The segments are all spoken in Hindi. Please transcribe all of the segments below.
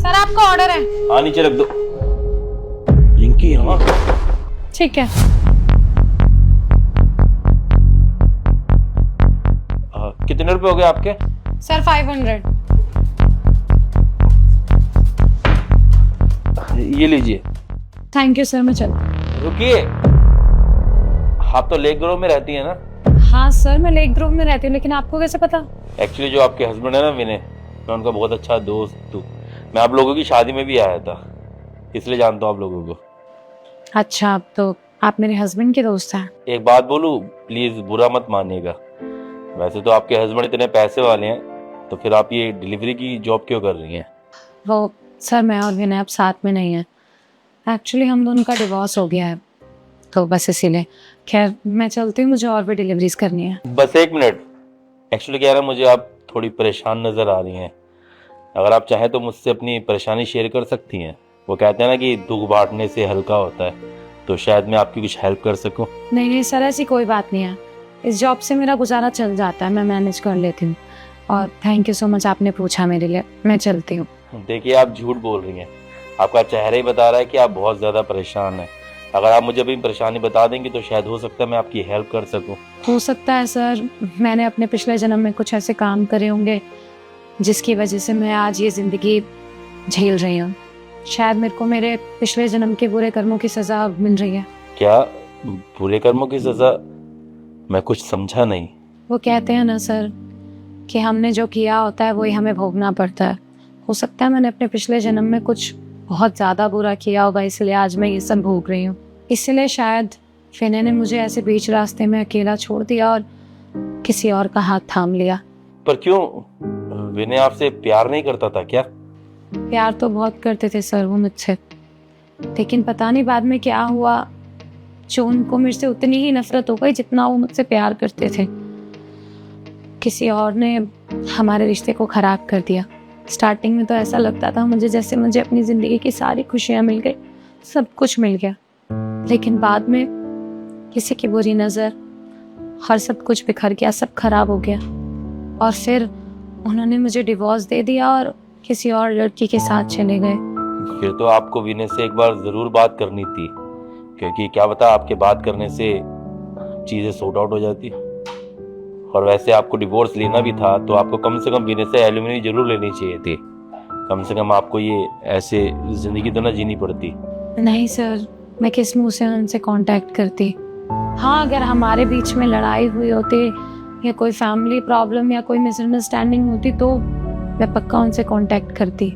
सर आपका ऑर्डर है। हाँ नीचे रख दो। रिंकी हाँ ठीक है। कितने रुपए हो गए आपके? सर 500। ये लीजिए। थैंक यू सर, मैं चल। रुकिए, आप तो लेक ग्रोव में रहती है ना? हाँ सर, मैं लेक ग्रोव में रहती हूँ, लेकिन आपको कैसे पता? एक्चुअली जो आपके हस्बैंड है ना विनय, मैं उनका बहुत अच्छा दोस्त हूँ। मैं आप लोगों की शादी में भी आया था, इसलिए जानता हूँ आप लोगों को। अच्छा, अब तो आप मेरे हस्बैंड के दोस्त हैं। एक बात बोलूँ, प्लीज बुरा मत मानिएगा। वैसे तो आपके हस्बैंड इतने पैसे वाले हैं, तो फिर आप ये डिलीवरी की जॉब क्यों कर रही हैं? वो सर, मैं और विनय अब साथ में नहीं है। एक्चुअली हम दोनों का डिवोर्स हो गया है, तो बस इसीलिए। खैर मैं चलती हूँ, मुझे और भी डिलीवरीज करनी है। बस एक मिनट। एक्चुअली क्या है ना, मुझे आप थोड़ी परेशान नजर आ रही हैं। अगर आप चाहें तो मुझसे अपनी परेशानी शेयर कर सकती हैं। वो कहते हैं ना कि दुख बांटने से हल्का होता है, तो शायद मैं आपकी कुछ हेल्प कर सकूं। नहीं नहीं सर, ऐसी कोई बात नहीं है। इस जॉब से मेरा गुजारा चल जाता है, मैं मैनेज कर लेती हूँ। और थैंक यू सो मच, आपने पूछा मेरे लिए। मैं चलती हूँ। देखिए, आप झूठ बोल रही हैं। आपका चेहरा ही बता रहा है कि आप बहुत ज़्यादा परेशान हैं। अगर आप मुझे अपनी परेशानी बता देंगी तो शायद हो सकता है मैं आपकी हेल्प कर सकूं। हो सकता है सर, मैंने अपने पिछले जन्म में कुछ ऐसे काम करे होंगे जिसकी वजह से मैं आज ये जिंदगी झेल रही हूँ। शायद मेरे को मेरे पिछले जन्म के बुरे कर्मों की सजा मिल रही है। क्या बुरे कर्मों की सजा? मैं कुछ समझा नहीं। वो कहते हैं ना सर कि हमने जो किया होता है वही हमें भोगना पड़ता है। हो सकता है मैंने अपने पिछले जन्म में कुछ बहुत ज़्यादा बुरा किया होगा, इसलिए आज मैं ये सब भोग रही हूँ। इसलिए शायद विनय ने मुझे ऐसे बीच रास्ते में अकेला छोड़ दिया और किसी और का हाथ थाम लिया। पर क्यों? विनय आपसे प्यार नहीं करता था क्या? प्यार तो बहुत करते थे सर वो मुझसे, लेकिन पता नहीं बाद में क्या हुआ, जो उनको मेरे से उतनी ही नफरत हो गई जितना वो मुझसे प्यार करते थे। किसी और ने हमारे रिश्ते को खराब कर दिया। स्टार्टिंग में तो ऐसा लगता था मुझे जैसे मुझे अपनी जिंदगी की सारी खुशियां मिल गई, सब कुछ मिल गया। लेकिन बाद में किसी की बुरी नजर, हर सब कुछ बिखर गया, सब खराब हो गया। और फिर उन्होंने मुझे डिवोर्स दे दिया और किसी और लड़की के साथ चले गए। फिर तो आपको विनय से एक बार जरूर बात करनी थी, क्योंकि क्या पता आपके बात करने से चीजें सॉर्ट आउट हो जाती। और वैसे आपको डिवोर्स लेना भी था तो आपको कम से कम विनय से एलिमनी जरूर लेनी चाहिए थी। कम से कम आपको ये ऐसे जिंदगी तो ना जीनी पड़ती। नहीं सर, मैं किस मुंह से उनसे कांटेक्ट करती। हाँ, अगर हमारे बीच में लड़ाई हुई होती या कोई फैमिली प्रॉब्लम या कोई मिसअंडरस्टैंडिंग होती तो मैं पक्का उनसे कांटेक्ट करती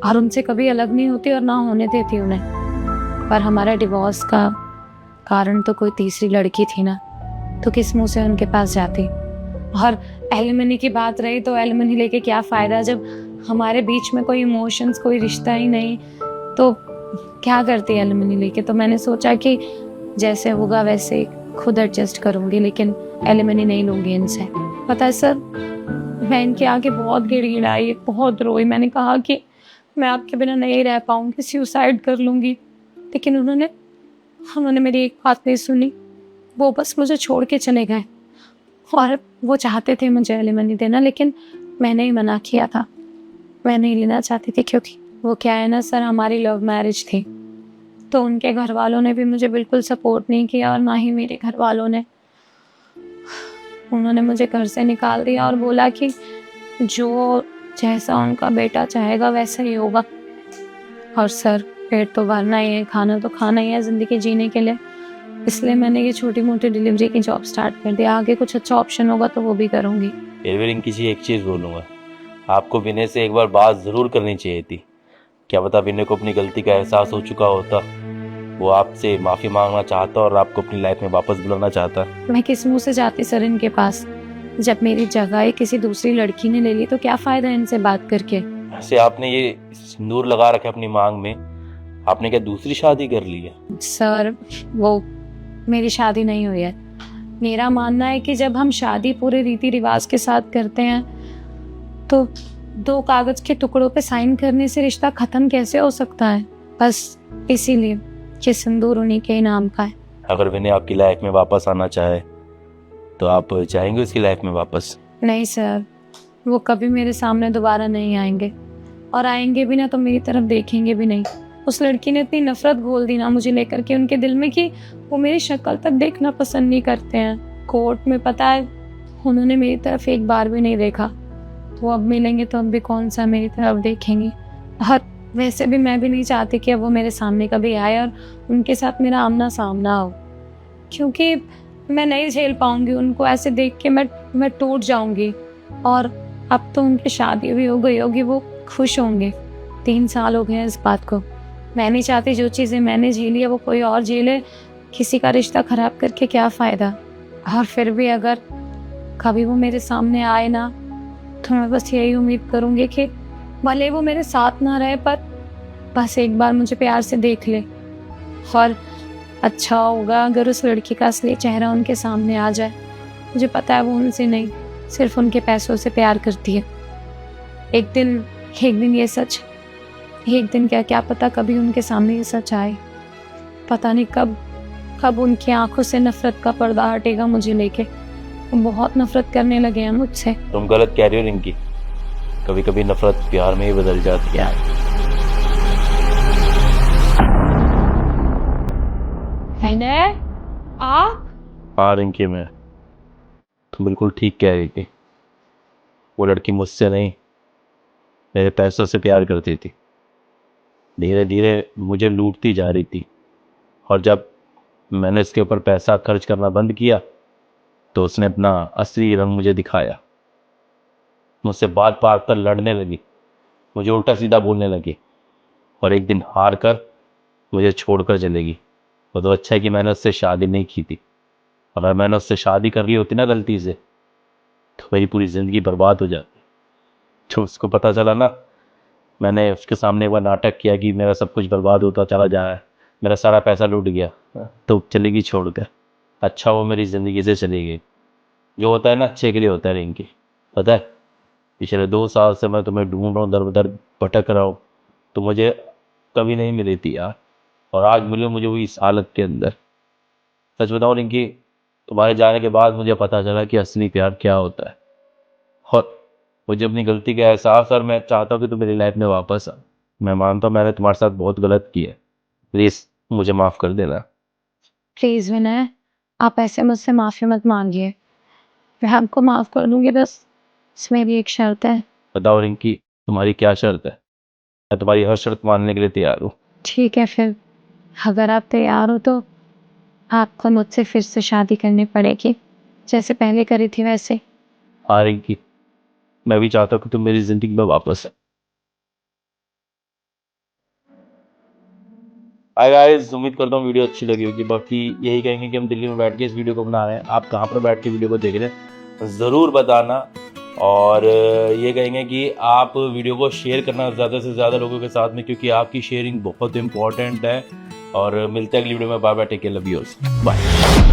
और उनसे कभी अलग नहीं होती और ना होने देती उन्हें। पर हमारे डिवोर्स का कारण तो कोई तीसरी लड़की थी ना, तो किस मुंह से उनके पास जाती। और एलिमनी की बात रही तो एलिमनी लेके क्या फ़ायदा जब हमारे बीच में कोई इमोशंस, कोई रिश्ता ही नहीं, तो क्या करती एलिमनी लेके। तो मैंने सोचा कि जैसे होगा वैसे खुद एडजस्ट करूँगी, लेकिन एलिमनी नहीं लूँगी इनसे। पता है सर, मैं इनके आगे बहुत गिड़गिड़ाई, बहुत रोई। मैंने कहा कि मैं आपके बिना नहीं रह पाऊँगी, सुसाइड कर लूँगी, लेकिन उन्होंने मेरी एक बात नहीं सुनी। वो बस मुझे छोड़ के चले गए। और वो चाहते थे मुझे एलिमनी देना, लेकिन मैंने ही मना किया था। मैं नहीं लेना चाहती थी, क्योंकि वो क्या है ना सर, हमारी लव मैरिज थी, तो उनके घर वालों ने भी मुझे बिल्कुल सपोर्ट नहीं किया और ना ही मेरे घर वालों ने। उन्होंने मुझे घर से निकाल दिया और बोला कि जो जैसा उनका बेटा चाहेगा वैसा ही होगा। और सर, पेट तो भरना ही है, खाना तो खाना ही है ज़िंदगी जीने के लिए। इसलिए मैंने ये छोटी मोटी डिलीवरी की जॉब स्टार्ट कर दिया। आगे कुछ अच्छा ऑप्शन होगा तो वो भी करूँगी। फिर भी रिंकी जी, एक चीज़ बोलूँगा, आपको विनय से एक बार बात ज़रूर करनी चाहिए थी। क्या पता विनय को अपनी गलती का एहसास हो चुका होता, वो आपसे माफ़ी मांगना चाहता और आपको अपनी लाइफ में वापस बुलाना चाहता। मैं किस मुंह से जाती सर इनके पास? जब मेरी जगह किसी दूसरी लड़की ने ले ली तो क्या फ़ायदा इनसे बात करके। वैसे आपने ये सिंदूर लगा रखा है अपनी मांग में, आपने क्या दूसरी शादी कर ली है? सर, वो मेरी शादी नहीं हुई है। मेरा मानना है कि जब हम शादी पूरे रीति रिवाज के साथ करते हैं तो 2 कागज के टुकड़ों पे साइन करने से रिश्ता खत्म कैसे हो सकता है। बस इसीलिए ये सिंदूर उन्हीं के नाम का है। अगर विनय आपकी लाइफ में वापस आना चाहे तो आप चाहेंगे उसकी लाइफ में वापस? नहीं सर, वो कभी मेरे सामने दोबारा नहीं आएंगे। और आएंगे भी ना तो मेरी तरफ देखेंगे भी नहीं। उस लड़की ने इतनी नफरत घोल दी ना मुझे लेकर के उनके दिल में कि वो मेरी शक्ल तक देखना पसंद नहीं करते हैं। कोर्ट में पता है उन्होंने मेरी तरफ एक बार भी नहीं देखा, तो अब मिलेंगे तो अब भी कौन सा मेरी तरफ देखेंगे। और वैसे भी मैं भी नहीं चाहती कि अब वो मेरे सामने कभी आए और उनके साथ मेरा आमना सामना हो, क्योंकि मैं नहीं झेल पाऊंगी उनको ऐसे देख के। मैं टूट जाऊंगी। और अब तो उनकी शादी भी हो गई होगी, वो खुश होंगे। 3 साल हो गए हैं इस बात को। मैं नहीं चाहती जो चीज़ें मैंने झेली है वो कोई और झेले। किसी का रिश्ता खराब करके क्या फ़ायदा। और फिर भी अगर कभी वो मेरे सामने आए ना तो मैं बस यही उम्मीद करूँगी कि भले वो मेरे साथ ना रहे पर बस एक बार मुझे प्यार से देख ले। और अच्छा होगा अगर उस लड़की का असली चेहरा उनके सामने आ जाए। मुझे पता है वो उनसे नहीं सिर्फ उनके पैसों से प्यार करती है। एक दिन ये सच, एक दिन क्या पता कभी उनके सामने ये सच आए। पता नहीं कब उनकी आंखों से नफरत का पर्दा हटेगा मुझे लेके। वो बहुत नफरत करने लगे हैं मुझसे। तुम गलत कह रही हो रिंकी, कभी कभी नफरत प्यार में ही बदल जाती है। हाँ रिंकी, मैं तुम बिल्कुल ठीक कह रही थी। वो लड़की मुझसे नहीं मेरे पैसों से प्यार करती थी। धीरे धीरे मुझे लूटती जा रही थी। और जब मैंने इसके ऊपर पैसा खर्च करना बंद किया तो उसने अपना असली रंग मुझे दिखाया। मुझसे बात बात कर लड़ने लगी, मुझे उल्टा सीधा बोलने लगी और एक दिन हार कर मुझे छोड़कर चलेगी। वो तो अच्छा है कि मैंने उससे शादी नहीं की थी। अगर मैंने उससे शादी कर ली होती ना गलती से तो मेरी पूरी ज़िंदगी बर्बाद हो जाती। तो उसको पता चला ना, मैंने उसके सामने एक बार नाटक किया कि मेरा सब कुछ बर्बाद होता चला जा रहा है, मेरा सारा पैसा लूट गया, तो चलेगी छोड़कर। अच्छा वो मेरी ज़िंदगी से चली गई। जो होता है ना अच्छे के लिए होता है रिंकी। पता है पिछले 2 साल से मैं तुम्हें ढूंढ रहा हूँ, दर बदर भटक रहा हूँ, तो मुझे कभी नहीं मिली थी यार। और आज मिले मुझे हुई इस हालत के अंदर। सच बताऊँ रिंकी, तुम्हारे जाने के बाद मुझे पता चला कि असली प्यार क्या होता है। और मुझे अपनी गलती का एहसास, और मैं चाहता हूँ कि तुम मेरी लाइफ में वापस आ। मैं मानता हूँ मैंने तुम्हारे साथ बहुत गलत किया है, प्लीज़ मुझे माफ़ कर देना। प्लीज विनय, आप ऐसे मुझसे माफी मत मांगिए। मैं आपको माफ कर दूंगी, बस इसमें भी एक शर्त है। बताओ रिंकी, तुम्हारी क्या शर्त है? मैं तुम्हारी हर शर्त मानने के लिए तैयार हूँ। ठीक है फिर, अगर आप तैयार हो तो आपको मुझसे फिर से शादी करनी पड़ेगी, जैसे पहले करी थी वैसे। हाँ रिंकी, मैं भी चाहता हूँ कि तुम मेरी ज़िंदगी में वापस आ। हाय गाइस, उम्मीद करता हूँ वीडियो अच्छी लगी होगी। बाकी यही कहेंगे कि हम दिल्ली में बैठ के इस वीडियो को बना रहे हैं, आप कहाँ पर बैठ के वीडियो को देख रहे हैं ज़रूर बताना। और ये कहेंगे कि आप वीडियो को शेयर करना ज़्यादा से ज़्यादा लोगों के साथ में, क्योंकि आपकी शेयरिंग बहुत इंपॉर्टेंट है। और मिलते हैं अगली वीडियो में। Bye bye, take care, love you, bye.